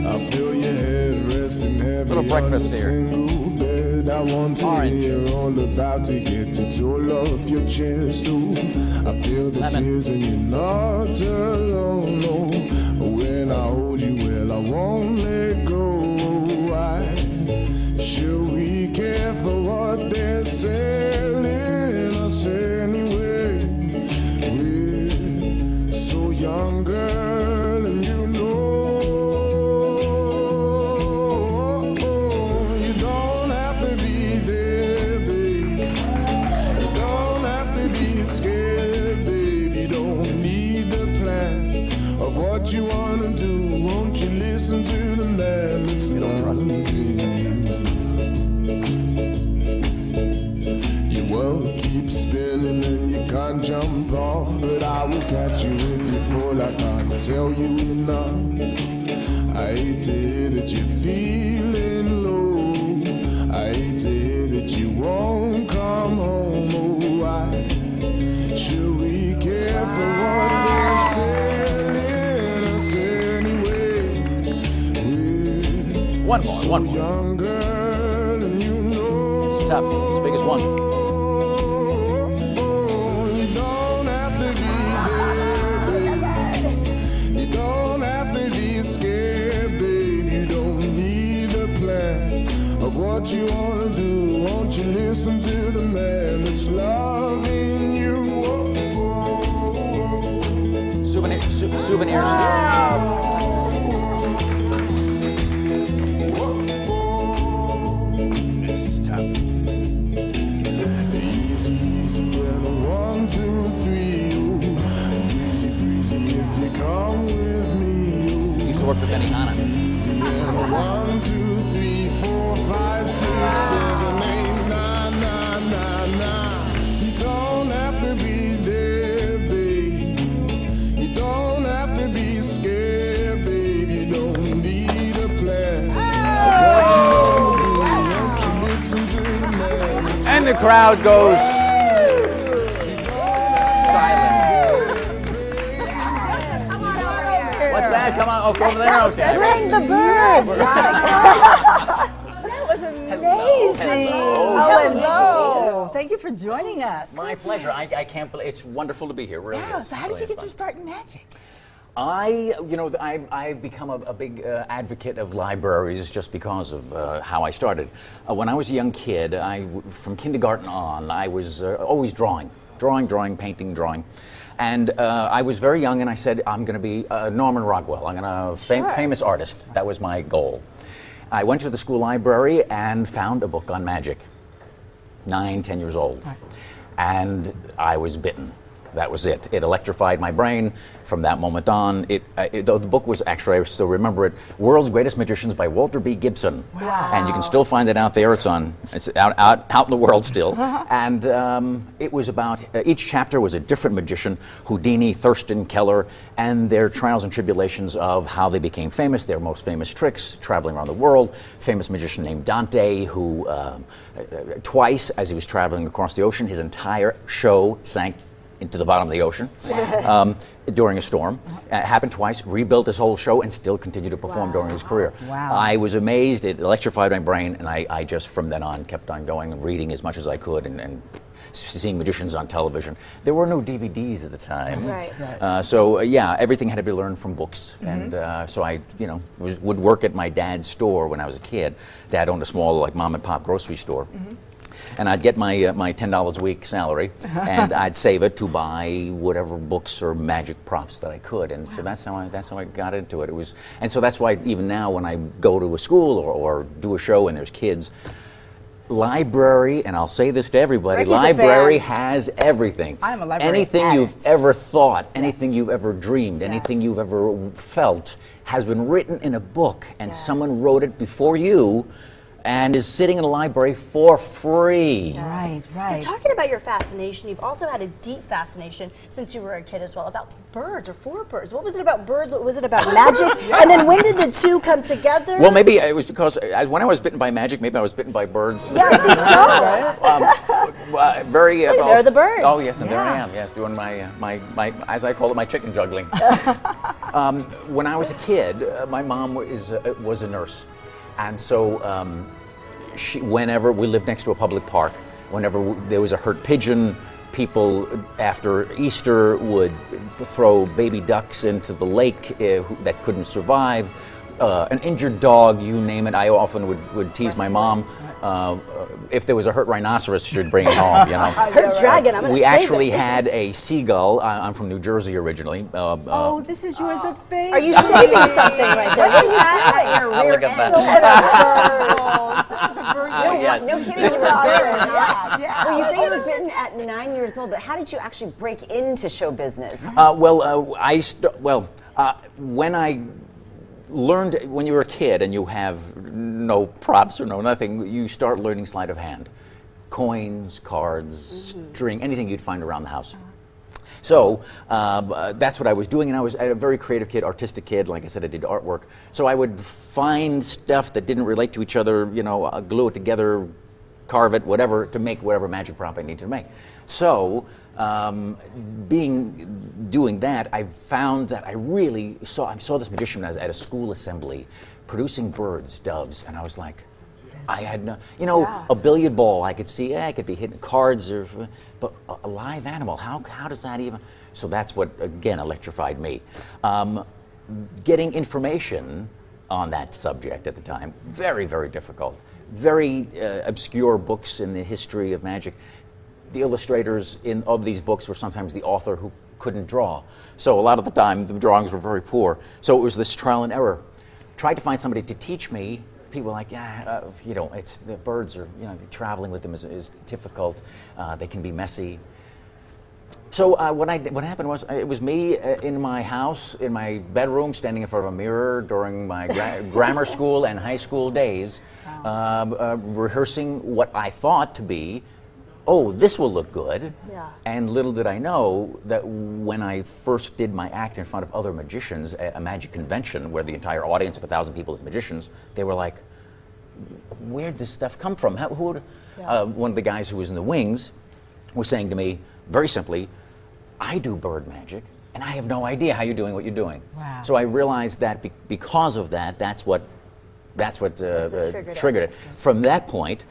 I feel your head resting heavy Little breakfast on here. a single bed. I want to hear all about it. Get it all off your chest. Ooh, I feel the tears and you're not alone. No. When I hold you, well, I won't let go. Why should we care for what they're selling us anyway? We're so young, girl, and you know you don't have to be there, babe. You don't have to be scared, babe. You don't need the plan of what you want to do. Won't you listen to the man that's loving you? Your world keeps spinning and you can't jump off, but I will catch you if you fall. I can't tell you enough. I hate to hear that you're feeling low. I hate to hear that you won't come home. Oh, why should we care for what they're selling us anyway? We're One more, so one more. young, girl, and you know It's tough. As big as one. you don't have to be there, babe. You don't have to be scared, babe. You don't need a plan of what you want to do. Won't you listen to the man that's loving you? Souvenirs. This is tough. Easy, easy, and a 1, 2, 3. Ooh. Breezy, breezy, if you come with me. Ooh. Used to work for Benny Hanna. Easy, and a 1, 2, 3, 4, 5, 6, 7, 8, 9, 9, 9, 9. You don't have to be there, babe. You don't have to be scared, babe. You don't need a plan. What you wanna do, won't you listen to the man? And the crowd goes silent. What's that? Come on. Oh, come over there. Okay. Bring the birds. That was amazing. Hello. Hello. Thank you for joining us. My pleasure. I can't believe it's wonderful to be here. Really. Yeah, is. so how did Really you is get fun. your start in magic? I've become a big advocate of libraries just because of how I started. When I was a young kid, from kindergarten on, I was always drawing, painting, drawing. And I was very young and I said, I'm going to be Norman Rockwell. I'm going to famous artist. That was my goal. I went to the school library and found a book on magic, 9, 10 years old. And I was bitten. That was it. It electrified my brain. From that moment on, the book was actually, I still remember it, World's Greatest Magicians by Walter B. Gibson. Wow. And you can still find it out there. It's out in the world still. And it was about, each chapter was a different magician, Houdini, Thurston, Keller, and their trials and tribulations of how they became famous, their most famous tricks, traveling around the world. Famous magician named Dante, who twice, as he was traveling across the ocean, his entire show sank into the bottom of the ocean during a storm. Happened twice, rebuilt his whole show, and still continued to perform during his career. Wow. I was amazed. It electrified my brain, and I just, from then on, kept on going and reading as much as I could and seeing magicians on television. There were no DVDs at the time. Right. So everything had to be learned from books. And so I, would work at my dad's store when I was a kid. Dad owned a small, like, mom and pop grocery store. And I'd get my $10 a week salary, and I'd save it to buy whatever books or magic props that I could, and so that's how I got into it. And so that's why even now when I go to a school or do a show and there's kids, library, and I'll say this to everybody, Ricky's a library fan. has everything. I'm a library Anything addict. you've ever thought, anything you've ever dreamed, anything Yes. you've ever felt has been written in a book, and someone wrote it before you and is sitting in a library for free. Right, right. You're talking about your fascination. You've also had a deep fascination since you were a kid as well about birds or for birds. What was it about birds? What was it about magic? And then when did the two come together? Well, maybe it was because when I was bitten by magic, maybe I was bitten by birds. Yeah, I think so. Very. There are the birds. Oh yes, and there I am. Yes, doing my as I call it, my chicken juggling. When I was a kid, my mom was a nurse, and so whenever we lived next to a public park, whenever there was a hurt pigeon, people after Easter would throw baby ducks into the lake that couldn't survive. An injured dog, you name it. I often would tease my mom. If there was a hurt rhinoceros, she'd bring it home. You know. Hurt dragon. I'm gonna We save actually it. had a seagull. I'm from New Jersey originally. Oh, this is you as a baby. Are you saving something right there? What is that? Look at that. This is the bird. No kidding, you were there. Yeah. Well, you say you didn't at 9 years old, but how did you actually break into show business? When I learned, when you were a kid and you have no props or no nothing, you start learning sleight of hand. Coins, cards, string, anything you'd find around the house. So that's what I was doing, and I was a very creative kid, artistic kid. Like I said, I did artwork. So I would find stuff that didn't relate to each other, you know, glue it together, carve it, whatever, to make whatever magic prop I needed to make. So doing that, I found that I saw this magician at a school assembly producing birds, doves, and I was like, I had no, a billiard ball I could see, I could be hitting cards, but a live animal, how does that even? So that's what, again, electrified me. Getting information on that subject at the time, very, very difficult. Very obscure books in the history of magic. The illustrators of these books were sometimes the author who couldn't draw. So a lot of the time, the drawings were very poor. So it was this trial and error. Tried to find somebody to teach me. People were like, it's the birds are, traveling with them is difficult. They can be messy. So what happened was, it was me in my house, in my bedroom, standing in front of a mirror during my grammar school and high school days, rehearsing what I thought to be, oh, this will look good. Yeah. And little did I know that when I first did my act in front of other magicians at a magic convention where the entire audience of 1,000 people is magicians, they were like, where'd this stuff come from? One of the guys who was in the wings was saying to me, very simply, I do bird magic, and I have no idea how you're doing what you're doing. Wow. So I realized that because of that, that's what triggered it. From that point,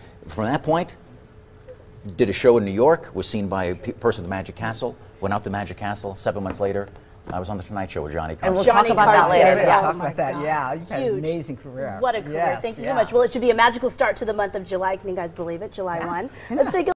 did a show in New York, was seen by a person at the Magic Castle, went out to Magic Castle. 7 months later, I was on the Tonight Show with Johnny Carson. And we'll Johnny talk about that Carson. later. We'll Yes. talk about that. Yeah, you've had an Huge. amazing career. What a career. Yes, Thank you so yeah. much. Well, it should be a magical start to the month of July. Can you guys believe it? July 1. Let's take a